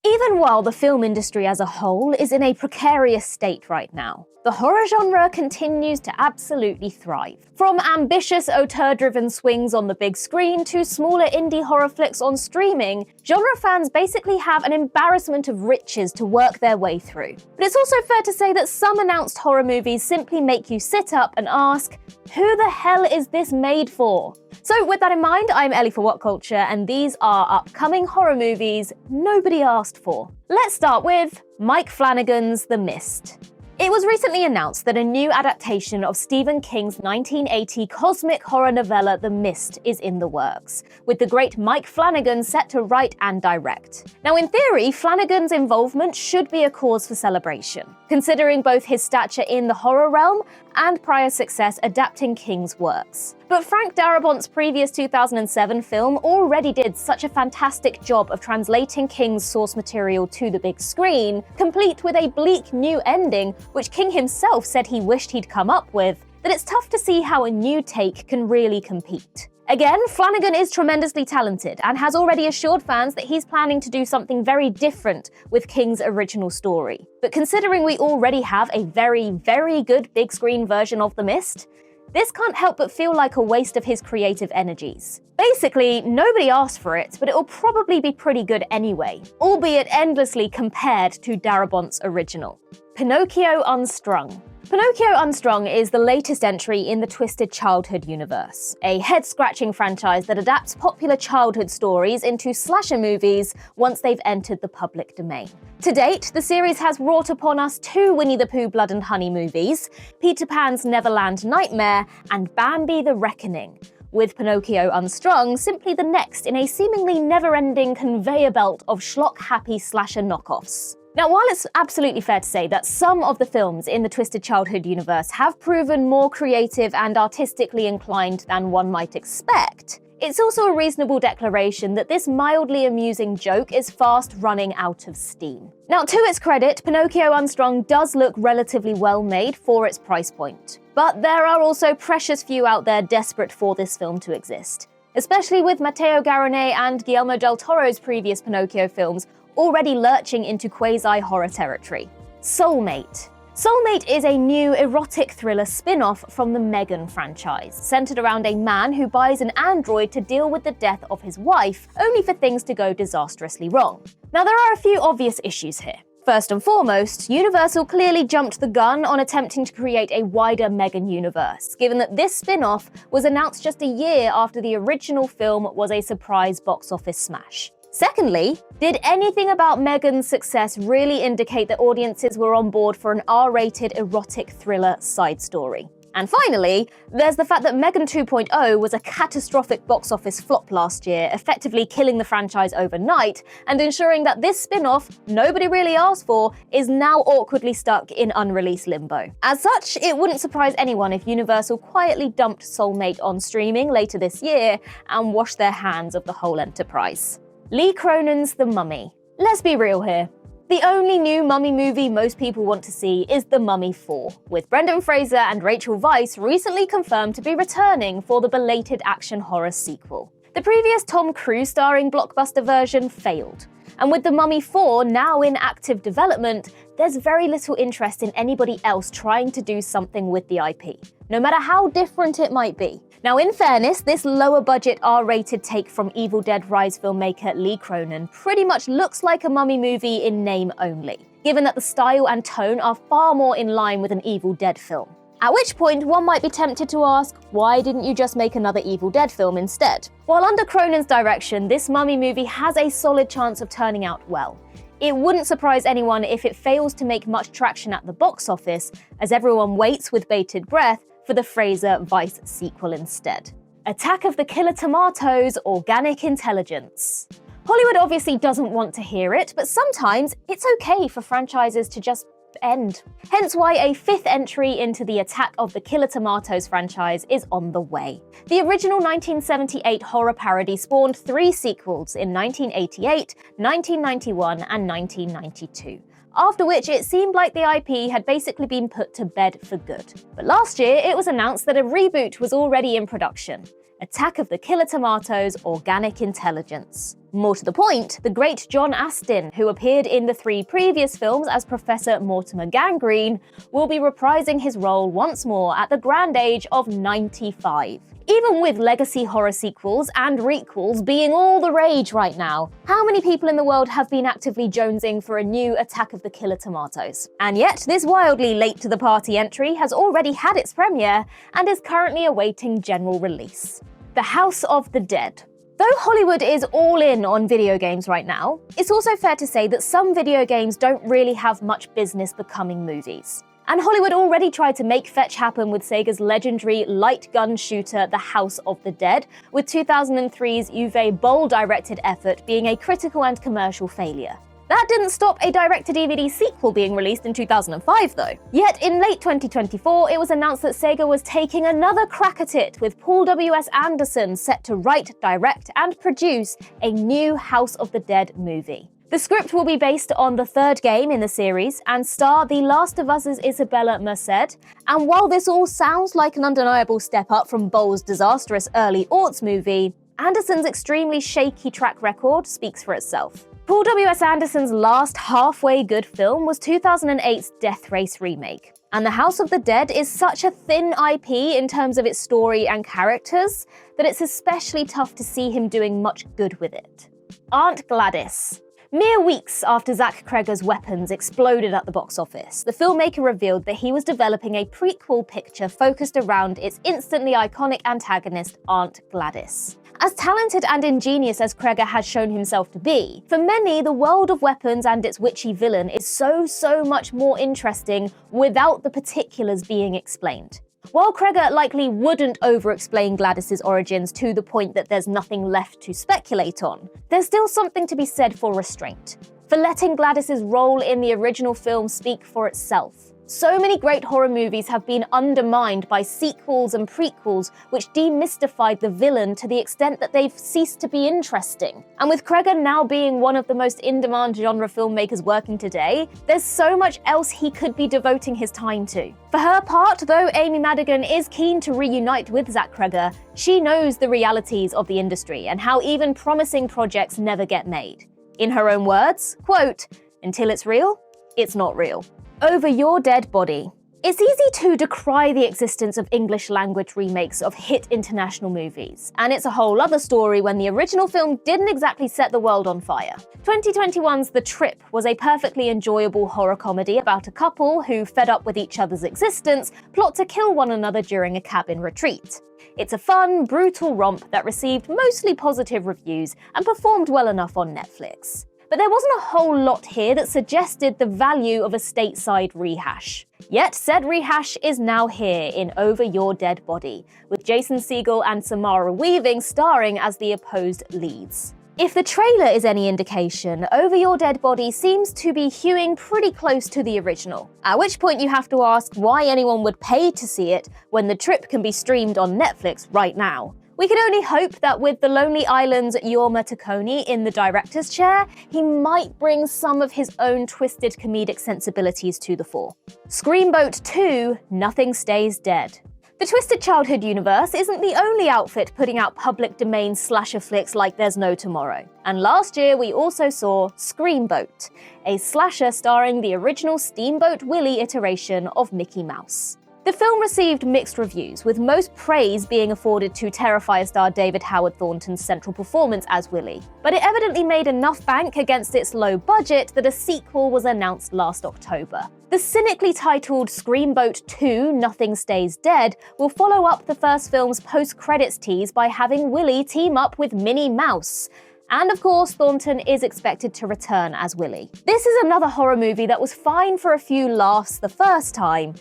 Even while the film industry as a whole is in a precarious state right now, the horror genre continues to absolutely thrive. From ambitious auteur-driven swings on the big screen to smaller indie horror flicks on streaming, genre fans basically have an embarrassment of riches to work their way through. But it's also fair to say that some announced horror movies simply make you sit up and ask, who the hell is this made for? So with that in mind, I'm Ellie for What Culture, and these are upcoming horror movies nobody asked for. Let's start with Mike Flanagan's The Mist. It was recently announced that a new adaptation of Stephen King's 1980 cosmic horror novella The Mist is in the works, with the great Mike Flanagan set to write and direct. Now in theory, Flanagan's involvement should be a cause for celebration, considering both his stature in the horror realm and prior success adapting King's works. But Frank Darabont's previous 2007 film already did such a fantastic job of translating King's source material to the big screen, complete with a bleak new ending which King himself said he wished he'd come up with, that it's tough to see how a new take can really compete. Again, Flanagan is tremendously talented and has already assured fans that he's planning to do something very different with King's original story. But considering we already have a very, very good big screen version of The Mist, this can't help but feel like a waste of his creative energies. Basically, nobody asked for it, but it'll probably be pretty good anyway, albeit endlessly compared to Darabont's original. Pinocchio Unstrung. Pinocchio Unstrung is the latest entry in the Twisted Childhood universe, a head-scratching franchise that adapts popular childhood stories into slasher movies once they've entered the public domain. To date, the series has wrought upon us 2 Winnie the Pooh Blood and Honey movies, Peter Pan's Neverland Nightmare, and Bambi the Reckoning, with Pinocchio Unstrung simply the next in a seemingly never-ending conveyor belt of schlock-happy slasher knockoffs. Now, while it's absolutely fair to say that some of the films in the Twisted Childhood universe have proven more creative and artistically inclined than one might expect, it's also a reasonable declaration that this mildly amusing joke is fast running out of steam. Now, to its credit, Pinocchio Unstrung does look relatively well made for its price point. But there are also precious few out there desperate for this film to exist, especially with Matteo Garonnet and Guillermo del Toro's previous Pinocchio films already lurching into quasi-horror territory. Soulmate. Soulmate is a new erotic thriller spin-off from the Megan franchise, centered around a man who buys an android to deal with the death of his wife, only for things to go disastrously wrong. Now, there are a few obvious issues here. First and foremost, Universal clearly jumped the gun on attempting to create a wider Megan universe, given that this spin-off was announced just a year after the original film was a surprise box office smash. Secondly, did anything about Megan's success really indicate that audiences were on board for an R-rated erotic thriller side story? And finally, there's the fact that Megan 2.0 was a catastrophic box office flop last year, effectively killing the franchise overnight, and ensuring that this spin-off nobody really asked for is now awkwardly stuck in unreleased limbo. As such, it wouldn't surprise anyone if Universal quietly dumped Soulmate on streaming later this year and washed their hands of the whole enterprise. Lee Cronin's The Mummy. Let's be real here. The only new Mummy movie most people want to see is The Mummy 4, with Brendan Fraser and Rachel Weisz recently confirmed to be returning for the belated action horror sequel. The previous Tom Cruise starring blockbuster version failed, and with The Mummy 4 now in active development, there's very little interest in anybody else trying to do something with the IP, no matter how different it might be. Now, in fairness, this lower-budget R-rated take from Evil Dead Rise filmmaker Lee Cronin pretty much looks like a Mummy movie in name only, given that the style and tone are far more in line with an Evil Dead film. At which point, one might be tempted to ask, why didn't you just make another Evil Dead film instead? While under Cronin's direction, this Mummy movie has a solid chance of turning out well. It wouldn't surprise anyone if it fails to make much traction at the box office, as everyone waits with bated breath for the Fraser Weisz sequel instead. Attack of the Killer Tomatoes: Organic Intelligence. Hollywood obviously doesn't want to hear it, but sometimes it's okay for franchises to just end. Hence why a 5th entry into the Attack of the Killer Tomatoes franchise is on the way. The original 1978 horror parody spawned 3 sequels in 1988, 1991, and 1992. After which it seemed like the IP had basically been put to bed for good. But last year, it was announced that a reboot was already in production. Attack of the Killer Tomatoes: Organic Intelligence. More to the point, the great John Astin, who appeared in the 3 previous films as Professor Mortimer Gangrene, will be reprising his role once more at the grand age of 95. Even with legacy horror sequels and requels being all the rage right now, how many people in the world have been actively jonesing for a new Attack of the Killer Tomatoes? And yet, this wildly late-to-the-party entry has already had its premiere and is currently awaiting general release. The House of the Dead. Though Hollywood is all in on video games right now, it's also fair to say that some video games don't really have much business becoming movies. And Hollywood already tried to make fetch happen with Sega's legendary light gun shooter The House of the Dead, with 2003's Uwe Boll-directed effort being a critical and commercial failure. That didn't stop a direct-to-DVD sequel being released in 2005, though. Yet, in late 2024, it was announced that Sega was taking another crack at it, with Paul W.S. Anderson set to write, direct, and produce a new House of the Dead movie. The script will be based on the 3rd game in the series and star The Last of Us' Isabella Merced, and while this all sounds like an undeniable step up from Boll's disastrous early aughts movie, Anderson's extremely shaky track record speaks for itself. Paul W.S. Anderson's last halfway good film was 2008's Death Race remake, and The House of the Dead is such a thin IP in terms of its story and characters that it's especially tough to see him doing much good with it. Aunt Gladys. Mere weeks after Zach Cregger's Weapons exploded at the box office, the filmmaker revealed that he was developing a prequel picture focused around its instantly iconic antagonist, Aunt Gladys. As talented and ingenious as Cregger has shown himself to be, for many, the world of Weapons and its witchy villain is so much more interesting without the particulars being explained. While Cregger likely wouldn't over-explain Gladys's origins to the point that there's nothing left to speculate on, there's still something to be said for restraint, for letting Gladys's role in the original film speak for itself. So many great horror movies have been undermined by sequels and prequels which demystified the villain to the extent that they've ceased to be interesting. And with Cregger now being one of the most in-demand genre filmmakers working today, there's so much else he could be devoting his time to. For her part, though Amy Madigan is keen to reunite with Zach Cregger, she knows the realities of the industry and how even promising projects never get made. In her own words, quote, "Until it's real, it's not real." Over Your Dead Body. It's easy to decry the existence of English-language remakes of hit international movies, and it's a whole other story when the original film didn't exactly set the world on fire. 2021's The Trip was a perfectly enjoyable horror comedy about a couple who, fed up with each other's existence, plot to kill one another during a cabin retreat. It's a fun, brutal romp that received mostly positive reviews and performed well enough on Netflix. But there wasn't a whole lot here that suggested the value of a stateside rehash. Yet said rehash is now here in Over Your Dead Body, with Jason Segel and Samara Weaving starring as the opposed leads. If the trailer is any indication, Over Your Dead Body seems to be hewing pretty close to the original, at which point you have to ask why anyone would pay to see it when The Trip can be streamed on Netflix right now. We can only hope that with The Lonely Island's Jorma Taccone in the director's chair, he might bring some of his own twisted comedic sensibilities to the fore. Screamboat 2, Nothing Stays Dead. The Twisted Childhood universe isn't the only outfit putting out public domain slasher flicks like there's no tomorrow. And last year we also saw Screamboat, a slasher starring the original Steamboat Willie iteration of Mickey Mouse. The film received mixed reviews, with most praise being afforded to Terrifier star David Howard Thornton's central performance as Willie. But it evidently made enough bank against its low budget that a sequel was announced last October. The cynically titled Screamboat 2 Nothing Stays Dead will follow up the first film's post-credits tease by having Willie team up with Minnie Mouse. And of course, Thornton is expected to return as Willie. This is another horror movie that was fine for a few laughs the first time,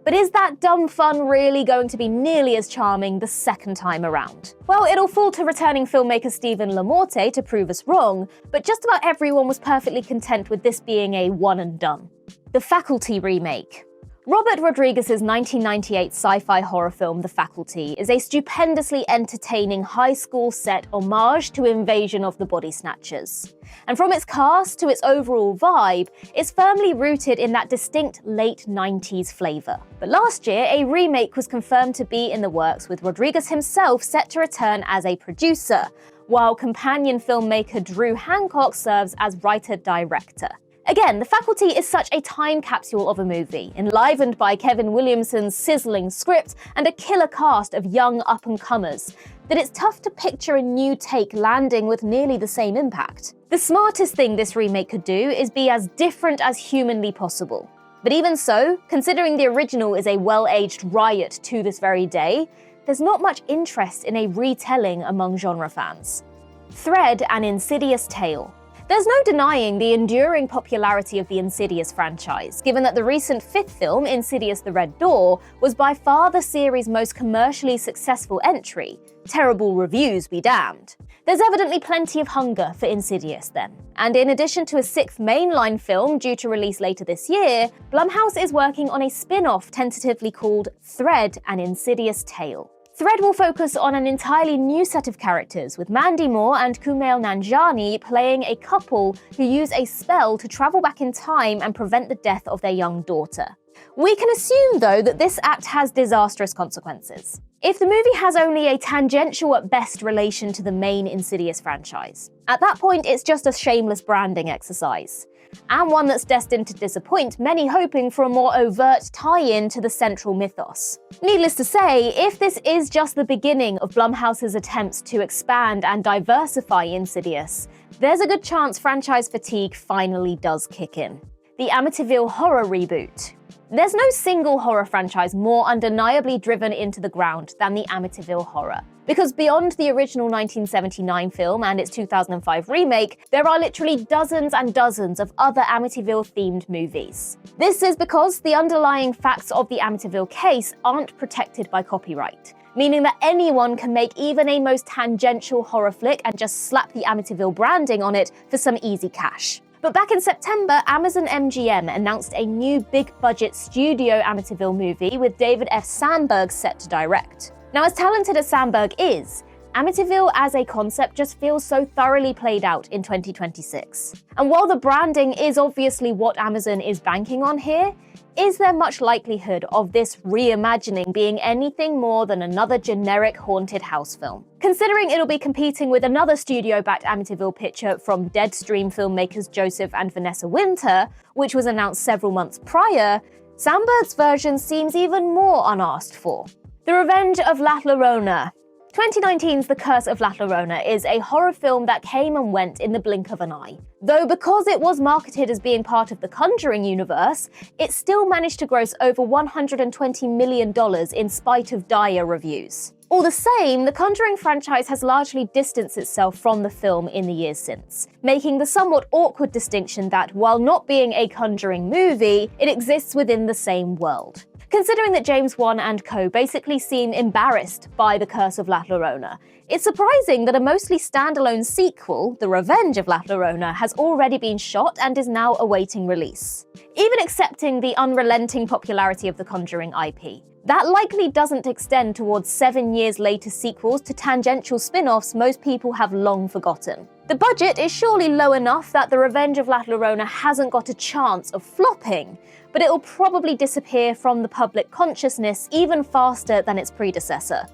but is that dumb fun really going to be nearly as charming the second time around? Well, it'll fall to returning filmmaker Stephen LaMorte to prove us wrong, but just about everyone was perfectly content with this being a one and done. The Faculty Remake. Robert Rodriguez's 1998 sci-fi horror film The Faculty is a stupendously entertaining high school set homage to Invasion of the Body Snatchers. And from its cast to its overall vibe, it's firmly rooted in that distinct late 90s flavour. But last year, a remake was confirmed to be in the works, with Rodriguez himself set to return as a producer, while companion filmmaker Drew Hancock serves as writer-director. Again, The Faculty is such a time capsule of a movie, enlivened by Kevin Williamson's sizzling script and a killer cast of young up-and-comers, that it's tough to picture a new take landing with nearly the same impact. The smartest thing this remake could do is be as different as humanly possible. But even so, considering the original is a well-aged riot to this very day, there's not much interest in a retelling among genre fans. Thread an Insidious tale. There's no denying the enduring popularity of the Insidious franchise, given that the recent fifth film, Insidious: The Red Door, was by far the series' most commercially successful entry. Terrible reviews be damned. There's evidently plenty of hunger for Insidious then. And in addition to a sixth mainline film due to release later this year, Blumhouse is working on a spin-off tentatively called Thread an Insidious Tale. Thread will focus on an entirely new set of characters, with Mandy Moore and Kumail Nanjiani playing a couple who use a spell to travel back in time and prevent the death of their young daughter. We can assume, though, that this act has disastrous consequences. If the movie has only a tangential at best relation to the main Insidious franchise, at that point it's just a shameless branding exercise. And one that's destined to disappoint many hoping for a more overt tie-in to the central mythos. Needless to say, if this is just the beginning of Blumhouse's attempts to expand and diversify Insidious, there's a good chance franchise fatigue finally does kick in. The Amityville horror reboot. There's no single horror franchise more undeniably driven into the ground than the Amityville horror. Because beyond the original 1979 film and its 2005 remake, there are literally dozens and dozens of other Amityville-themed movies. This is because the underlying facts of the Amityville case aren't protected by copyright, meaning that anyone can make even a most tangential horror flick and just slap the Amityville branding on it for some easy cash. But back in September, Amazon MGM announced a new big-budget studio Amityville movie with David F. Sandberg set to direct. Now, as talented as Sandberg is, Amityville as a concept just feels so thoroughly played out in 2026. And while the branding is obviously what Amazon is banking on here, is there much likelihood of this reimagining being anything more than another generic haunted house film? Considering it'll be competing with another studio-backed Amityville picture from Deadstream filmmakers Joseph and Vanessa Winter, which was announced several months prior, Sandberg's version seems even more unasked for. The Revenge of La Llorona. 2019's The Curse of La Llorona is a horror film that came and went in the blink of an eye. Though because it was marketed as being part of the Conjuring universe, it still managed to gross over $120 million in spite of dire reviews. All the same, the Conjuring franchise has largely distanced itself from the film in the years since, making the somewhat awkward distinction that, while not being a Conjuring movie, it exists within the same world. Considering that James Wan and co basically seem embarrassed by The Curse of La Llorona, it's surprising that a mostly standalone sequel, The Revenge of La Llorona, has already been shot and is now awaiting release. Even accepting the unrelenting popularity of the Conjuring IP, that likely doesn't extend towards 7 years later sequels to tangential spin-offs most people have long forgotten. The budget is surely low enough that The Revenge of La Llorona hasn't got a chance of flopping, but it'll probably disappear from the public consciousness even faster than its predecessor.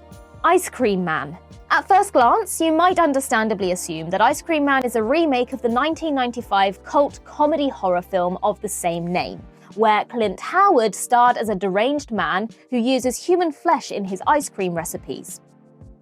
Ice Cream Man. At first glance, you might understandably assume that Ice Cream Man is a remake of the 1995 cult comedy horror film of the same name, where Clint Howard starred as a deranged man who uses human flesh in his ice cream recipes.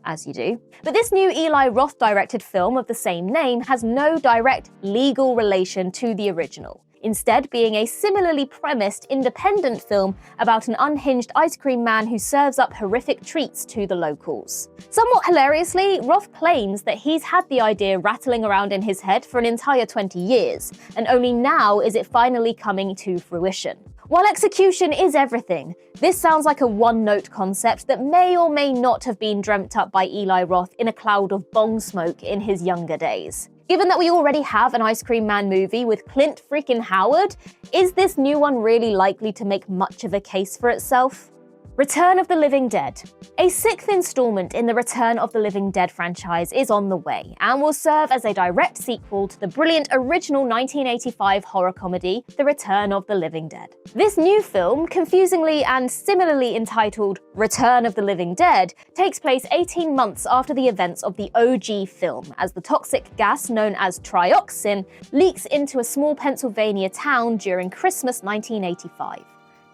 As you do. But this new Eli Roth-directed film of the same name has no direct legal relation to the original, instead being a similarly premised independent film about an unhinged ice cream man who serves up horrific treats to the locals. Somewhat hilariously, Roth claims that he's had the idea rattling around in his head for an entire 20 years, and only now is it finally coming to fruition. While execution is everything, this sounds like a one-note concept that may or may not have been dreamt up by Eli Roth in a cloud of bong smoke in his younger days. Given that we already have an Ice Cream Man movie with Clint freaking Howard, is this new one really likely to make much of a case for itself? Return of the Living Dead. A sixth installment in the Return of the Living Dead franchise is on the way and will serve as a direct sequel to the brilliant original 1985 horror comedy, The Return of the Living Dead. This new film, confusingly and similarly entitled Return of the Living Dead, takes place 18 months after the events of the OG film, as the toxic gas known as trioxin leaks into a small Pennsylvania town during Christmas 1985.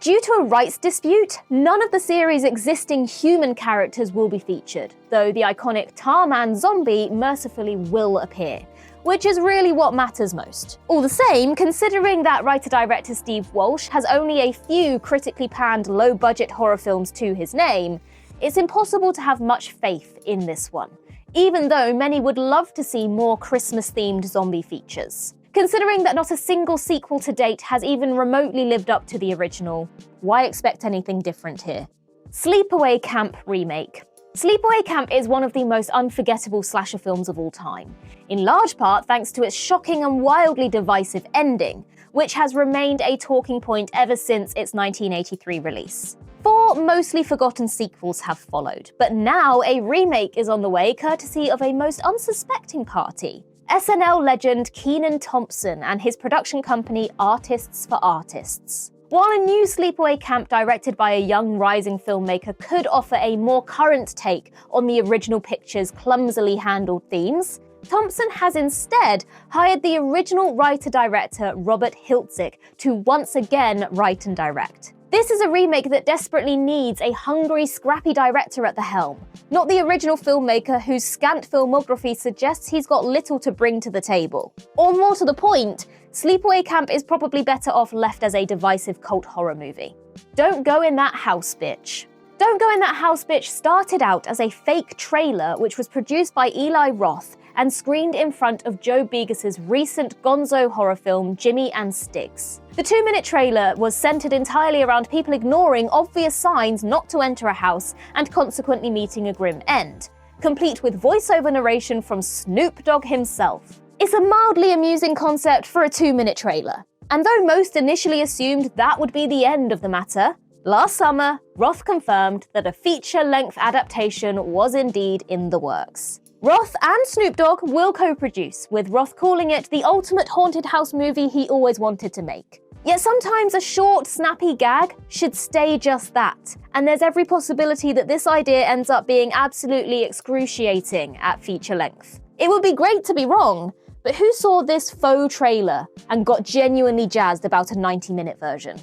Due to a rights dispute, none of the series' existing human characters will be featured, though the iconic Tarman zombie mercifully will appear, which is really what matters most. All the same, considering that writer-director Steve Walsh has only a few critically panned low-budget horror films to his name, it's impossible to have much faith in this one, even though many would love to see more Christmas-themed zombie features. Considering that not a single sequel to date has even remotely lived up to the original, why expect anything different here? Sleepaway Camp Remake. Sleepaway Camp is one of the most unforgettable slasher films of all time, in large part thanks to its shocking and wildly divisive ending, which has remained a talking point ever since its 1983 release. 4 mostly forgotten sequels have followed, but now a remake is on the way courtesy of a most unsuspecting party. SNL legend Kenan Thompson and his production company Artists for Artists. While a new Sleepaway Camp directed by a young rising filmmaker could offer a more current take on the original picture's clumsily handled themes, Thompson has instead hired the original writer-director Robert Hiltzik to once again write and direct. This is a remake that desperately needs a hungry, scrappy director at the helm, not the original filmmaker whose scant filmography suggests he's got little to bring to the table. Or more to the point, Sleepaway Camp is probably better off left as a divisive cult horror movie. Don't Go in That House, Bitch. Don't Go in That House, Bitch started out as a fake trailer which was produced by Eli Roth and screened in front of Joe Begos's recent gonzo horror film Jimmy and Stiggs. The 2-minute trailer was centered entirely around people ignoring obvious signs not to enter a house and consequently meeting a grim end, complete with voiceover narration from Snoop Dogg himself. It's a mildly amusing concept for a 2-minute trailer, and though most initially assumed that would be the end of the matter, last summer, Roth confirmed that a feature-length adaptation was indeed in the works. Roth and Snoop Dogg will co-produce, with Roth calling it the ultimate haunted house movie he always wanted to make. Yet sometimes a short, snappy gag should stay just that, and there's every possibility that this idea ends up being absolutely excruciating at feature length. It would be great to be wrong, but who saw this faux trailer and got genuinely jazzed about a 90-minute version?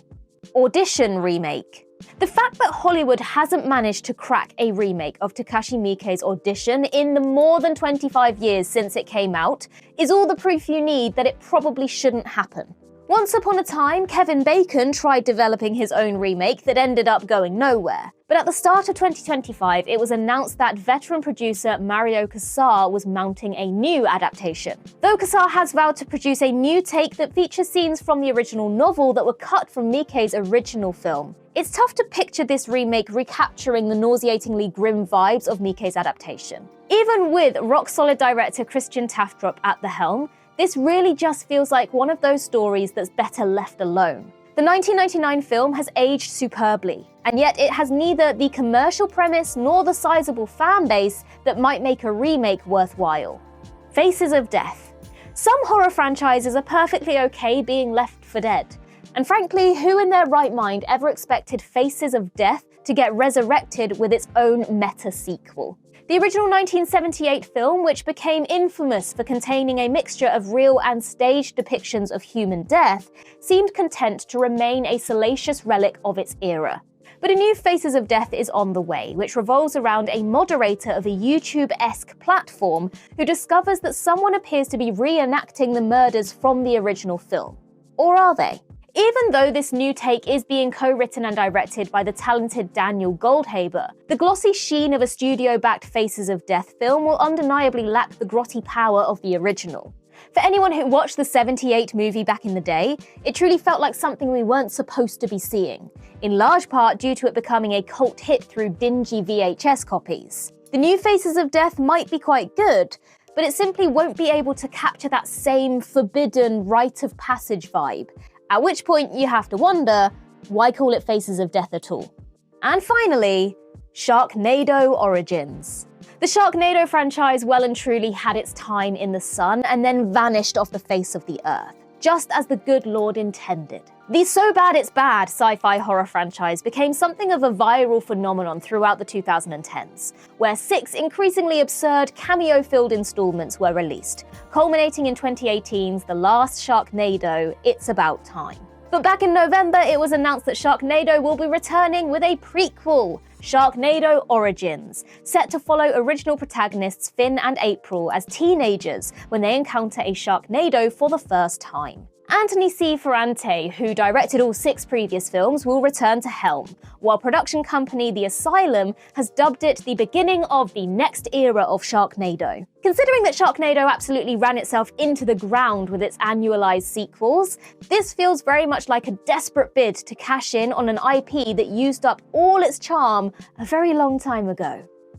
Audition Remake. The fact that Hollywood hasn't managed to crack a remake of Takashi Miike's Audition in the more than 25 years since it came out is all the proof you need that it probably shouldn't happen. Once upon a time, Kevin Bacon tried developing his own remake that ended up going nowhere. But at the start of 2025, it was announced that veteran producer Mario Kassar was mounting a new adaptation. Though Kassar has vowed to produce a new take that features scenes from the original novel that were cut from Miike's original film, it's tough to picture this remake recapturing the nauseatingly grim vibes of Miike's adaptation. Even with rock-solid director Christian Tafdrup at the helm, this really just feels like one of those stories that's better left alone. The 1999 film has aged superbly, and yet it has neither the commercial premise nor the sizable fan base that might make a remake worthwhile. Faces of Death. Some horror franchises are perfectly okay being left for dead, and frankly, who in their right mind ever expected Faces of Death to get resurrected with its own meta-sequel? The original 1978 film, which became infamous for containing a mixture of real and staged depictions of human death, seemed content to remain a salacious relic of its era. But a new Faces of Death is on the way, which revolves around a moderator of a YouTube-esque platform who discovers that someone appears to be reenacting the murders from the original film. Or are they? Even though this new take is being co-written and directed by the talented Daniel Goldhaber, the glossy sheen of a studio-backed Faces of Death film will undeniably lack the grotty power of the original. For anyone who watched the '78 movie back in the day, it truly felt like something we weren't supposed to be seeing, in large part due to it becoming a cult hit through dingy VHS copies. The new Faces of Death might be quite good, but it simply won't be able to capture that same forbidden rite of passage vibe. At which point you have to wonder, why call it Faces of Death at all? And finally, Sharknado Origins. The Sharknado franchise well and truly had its time in the sun and then vanished off the face of the earth, just as the good Lord intended. The so bad it's bad sci-fi horror franchise became something of a viral phenomenon throughout the 2010s, where 6 increasingly absurd cameo-filled installments were released, culminating in 2018's The Last Sharknado, It's About Time. But back in November, it was announced that Sharknado will be returning with a prequel, Sharknado Origins, set to follow original protagonists Finn and April as teenagers when they encounter a Sharknado for the first time. Anthony C. Ferrante, who directed all 6 previous films, will return to helm, while production company The Asylum has dubbed it the beginning of the next era of Sharknado. Considering that Sharknado absolutely ran itself into the ground with its annualized sequels, this feels very much like a desperate bid to cash in on an IP that used up all its charm a very long time ago.